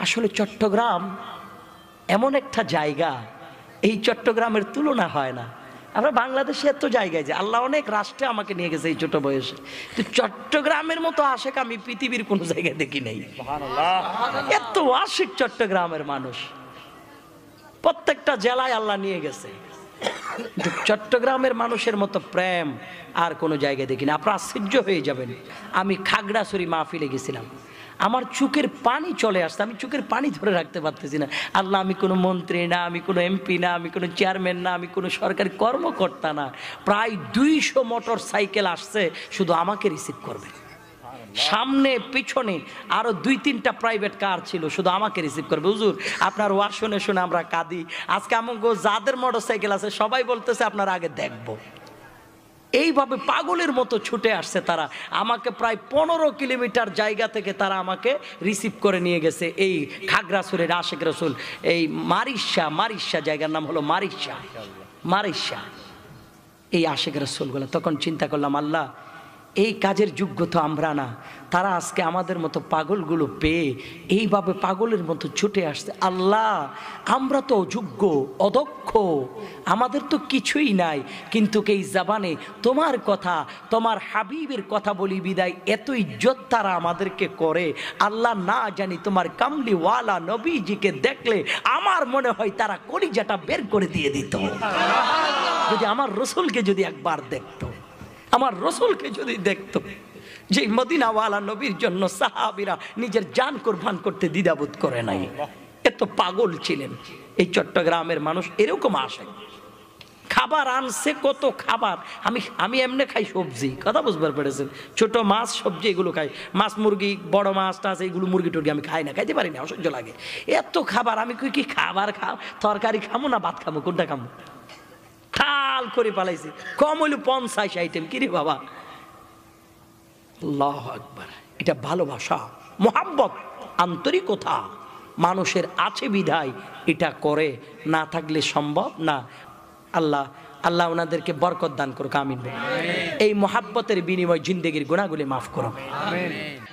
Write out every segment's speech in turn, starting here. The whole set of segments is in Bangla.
আসলে চট্টগ্রাম এমন একটা জায়গা, এই চট্টগ্রামের তুলনা হয় না। আমরা বাংলাদেশে এত জায়গায় যে আল্লাহ অনেক রাষ্ট্রে আমাকে নিয়ে গেছে এই ছোট বয়সে, তো চট্টগ্রামের মতো আশেক আমি পৃথিবীর কোনো জায়গায় দেখি নাই। এত আশেক চট্টগ্রামের মানুষ, প্রত্যেকটা জেলায় আল্লাহ নিয়ে গেছে। চট্টগ্রামের মানুষের মতো প্রেম আর কোনো জায়গায় দেখি না। আপনারা আশ্চর্য হয়ে যাবেন। আমি খাগড়াছড়ি মাহফিলে গেছিলাম, আমার চোখের পানি চলে আসছে, আমি চোখের পানি ধরে রাখতে পারতেছি না। আল্লাহ, আমি কোনো মন্ত্রী না, আমি কোনো এমপি না, আমি কোনো চেয়ারম্যান না, আমি কোনো সরকারি কর্মকর্তা না। প্রায় 200 মোটর সাইকেল আসছে শুধু আমাকে রিসিভ করবে। সামনে পিছনে আরো 2-3টা প্রাইভেট কার ছিল, শুধু আমাকে রিসিভ করবে। হুজুর, আপনার ওয়াজ শুনে শুনে আমরা কাঁদি। আজকে আমাকে যাদের মোটর সাইকেল আছে সবাই বলতেছে আপনার আগে দেখবো। এইভাবে পাগলের মতো ছুটে আসছে তারা। আমাকে প্রায় 15 কিলোমিটার জায়গা থেকে তারা আমাকে রিসিভ করে নিয়ে গেছে এই খাগড়াছড়ির আশেক রসুল, এই মারিশা জায়গার নাম হলো মারিশা, এই আশেক রসুলগুলো। তখন চিন্তা করলাম, আল্লাহ, এই কাজের যোগ্য তো আমরা না, তারা আজকে আমাদের মতো পাগলগুলো পেয়ে এইভাবে পাগলের মতো ছুটে আসছে। আল্লাহ, আমরা তো অযোগ্য, অদক্ষ, আমাদের তো কিছুই নাই, কিন্তু এই জবানে তোমার কথা, তোমার হাবিবের কথা বলি বিদায় এত ইজ্জত তারা আমাদেরকে করে। আল্লাহ, না জানি তোমার কামলিওয়ালা নবীজিকে দেখলে আমার মনে হয় তারা কলিজাটা বের করে দিয়ে দিত। যদি আমার রসুলকে যদি একবার দেখতো, আমার রসুলকে যদি দেখতো, যে মদিনাওয়ালা নবীর জন্য সাহাবীরা নিজের জান কুরবান করতে দ্বিধাবোধ করে নাই, এত পাগল ছিলেন। এই চট্টগ্রামের মানুষ এরকম আসে। খাবার আনছে কত খাবার, আমি এমনি খাই সবজি, কথা বুঝবার পেরেছেন, ছোট মাছ সবজি এগুলো খাই, মাছ মুরগি বড় মাছ টাছ এগুলো মুরগি টুরগি আমি খাই না, খাইতে পারি না, অসহ্য লাগে। এত খাবার, আমি কি খাবার খাও, তরকারি খামো না ভাত খামো, কোনটা খামো? খাল করে পালাইছি, কম হইল 50 আইটেম। কিরে বাবা, আল্লাহু আকবার। এটা ভালোবাসা, মোহাব্বত, আন্তরিকতা মানুষের আছে বিধায় এটা করে, না থাকলে সম্ভব না। আল্লাহ ওনাদেরকে বরকত দান করুক, আমিন। এই মোহাব্বতের বিনিময় জিন্দেগির গুনাহগুলি মাফ করো।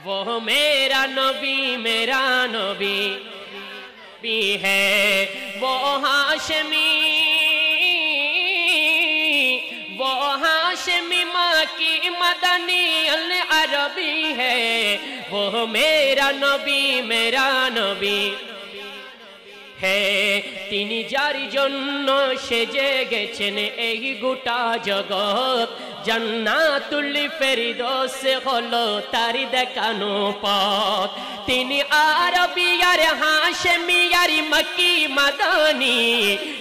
वो मेरा नबी भी है, वो हाशमी, वो हाशमी माँ की मदनी अल अरबी है, वो मेरा नबी হে। তিনি যার জন্য সেজে গেছেন এই গোটা জগৎ, জান্নাতুল ফেরদৌস হলো তার দেখানো পথ। তিনি আরবি আর হাশেমি আর মক্কি মাদানী,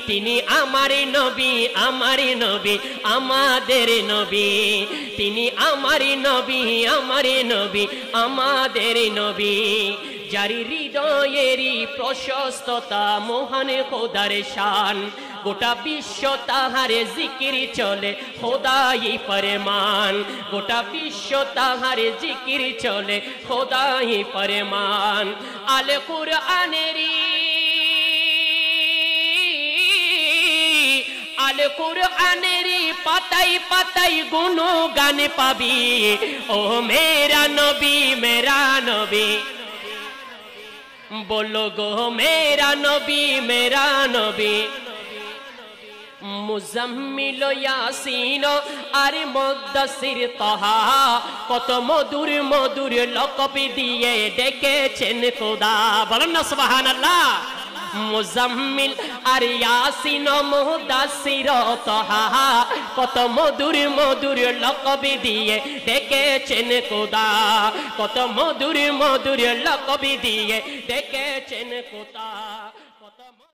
তিনি আমার নবী আমাদের নবী, তিনি আমার নবী আমাদের নবী। যার হৃদয়েরই প্রশস্ততা মহান খোদার শান, গোটা বিশ্ব তাহার জিকির চলে খোদাই ফরমান, গোটা বিশ্ব তাহার জিকির চলে খোদাই ফরমান। আল কুরআনেরই পাতাই পাতাই গুণগান পাবি, ও মেরা নবী बोलो गो मेरा नबी। মুজাম্মিল ইয়াসিন আর মুদ্দাসির তাহা, কত মধুর মধুর লকব দিয়ে ডেকেছেন খোদা। বলেন না সুবহানাল্লাহ। মুজাম্মিল আর ইয়াসিন মুদ্দাসির তাহা, কত মধুর মধুর লকব দিয়ে ডেকেছেন খোদা, কত মধুর মধুর লকব দিয়ে ডেকেছেন খোদা।